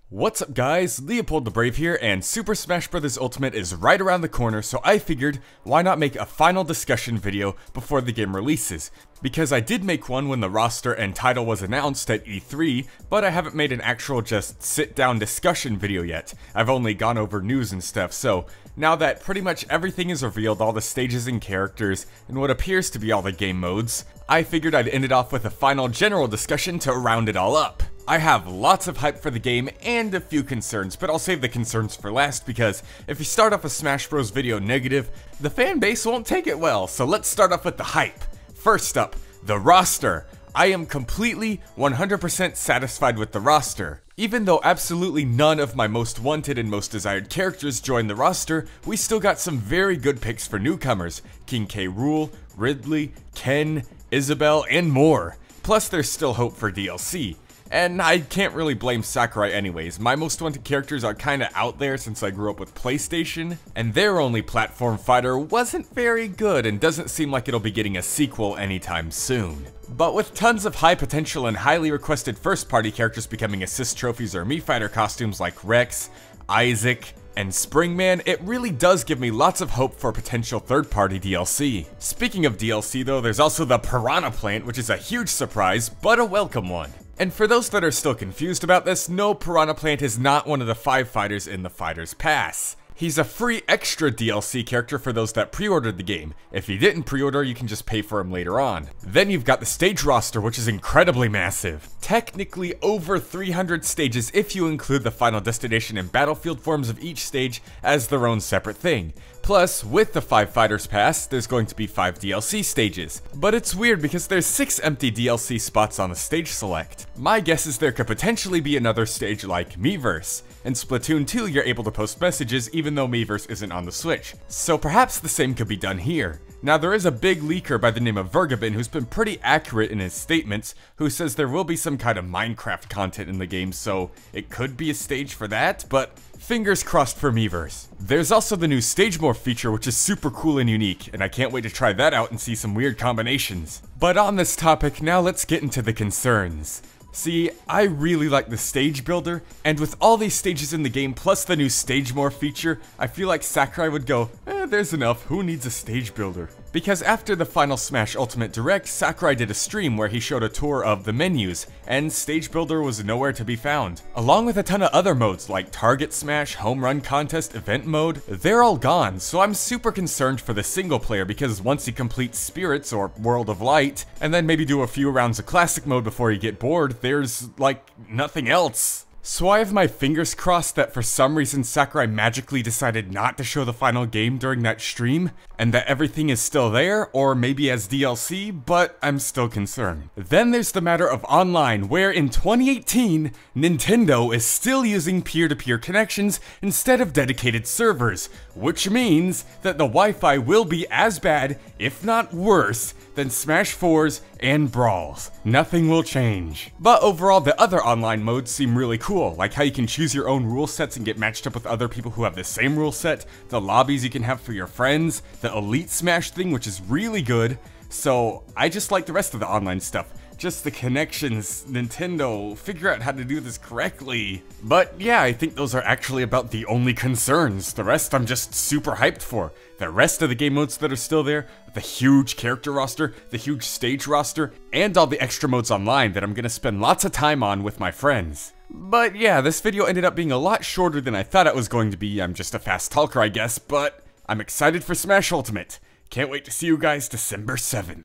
What's up guys, LeopoldTheBrave here, and Super Smash Bros. Ultimate is right around the corner, so I figured, why not make a final discussion video before the game releases? Because I did make one when the roster and title was announced at E3, but I haven't made an actual just sit-down discussion video yet. I've only gone over news and stuff, so now that pretty much everything is revealed, all the stages and characters, and what appears to be all the game modes, I figured I'd end it off with a final general discussion to round it all up. I have lots of hype for the game and a few concerns, but I'll save the concerns for last because if you start off a Smash Bros video negative, the fan base won't take it well, so let's start off with the hype. First up, the roster. I am completely 100% satisfied with the roster. Even though absolutely none of my most wanted and most desired characters joined the roster, we still got some very good picks for newcomers. King K. Rool, Ridley, Ken, Isabelle, and more. Plus there's still hope for DLC. And I can't really blame Sakurai anyways, my most wanted characters are kinda out there since I grew up with PlayStation, and their only platform fighter wasn't very good and doesn't seem like it'll be getting a sequel anytime soon. But with tons of high potential and highly requested first party characters becoming assist trophies or Mii Fighter costumes like Rex, Isaac, and Springman, it really does give me lots of hope for potential third-party DLC. Speaking of DLC though, there's also the Piranha Plant, which is a huge surprise, but a welcome one. And for those that are still confused about this, no, Piranha Plant is not one of the 5 fighters in the Fighter's Pass. He's a free extra DLC character for those that pre-ordered the game. If you didn't pre-order, you can just pay for him later on. Then you've got the stage roster, which is incredibly massive. Technically over 300 stages if you include the final destination and battlefield forms of each stage as their own separate thing. Plus, with the 5 Fighters Pass, there's going to be 5 DLC stages. But it's weird because there's 6 empty DLC spots on the stage select. My guess is there could potentially be another stage like Miiverse. In Splatoon 2, you're able to post messages even though Miiverse isn't on the Switch. So perhaps the same could be done here. Now there is a big leaker by the name of Vergabin who's been pretty accurate in his statements, who says there will be some kind of Minecraft content in the game, so it could be a stage for that, but fingers crossed for Miiverse. There's also the new Stage Morph feature, which is super cool and unique, and I can't wait to try that out and see some weird combinations. But on this topic, now let's get into the concerns. See, I really like the stage builder, and with all these stages in the game plus the new Stage Morph feature, I feel like Sakurai would go, there's enough, who needs a stage builder? Because after the final Smash Ultimate Direct, Sakurai did a stream where he showed a tour of the menus, and Stage Builder was nowhere to be found. Along with a ton of other modes like Target Smash, Home Run Contest, Event Mode, they're all gone, so I'm super concerned for the single player because once you complete Spirits or World of Light, and then maybe do a few rounds of Classic Mode before you get bored, there's like nothing else. So I have my fingers crossed that for some reason Sakurai magically decided not to show the final game during that stream, and that everything is still there, or maybe as DLC, but I'm still concerned. Then there's the matter of online, where in 2018, Nintendo is still using peer-to-peer connections instead of dedicated servers, which means that the Wi-Fi will be as bad, if not worse, than Smash 4's and Brawls. Nothing will change. But overall, the other online modes seem really cool, like how you can choose your own rule sets and get matched up with other people who have the same rule set, the lobbies you can have for your friends, the Elite Smash thing, which is really good. So I just like the rest of the online stuff. Just the connections, Nintendo, figure out how to do this correctly. But yeah, I think those are actually about the only concerns. The rest I'm just super hyped for. The rest of the game modes that are still there, the huge character roster, the huge stage roster, and all the extra modes online that I'm gonna spend lots of time on with my friends. But yeah, this video ended up being a lot shorter than I thought it was going to be. I'm just a fast talker, I guess, but I'm excited for Smash Ultimate. Can't wait to see you guys December 7th.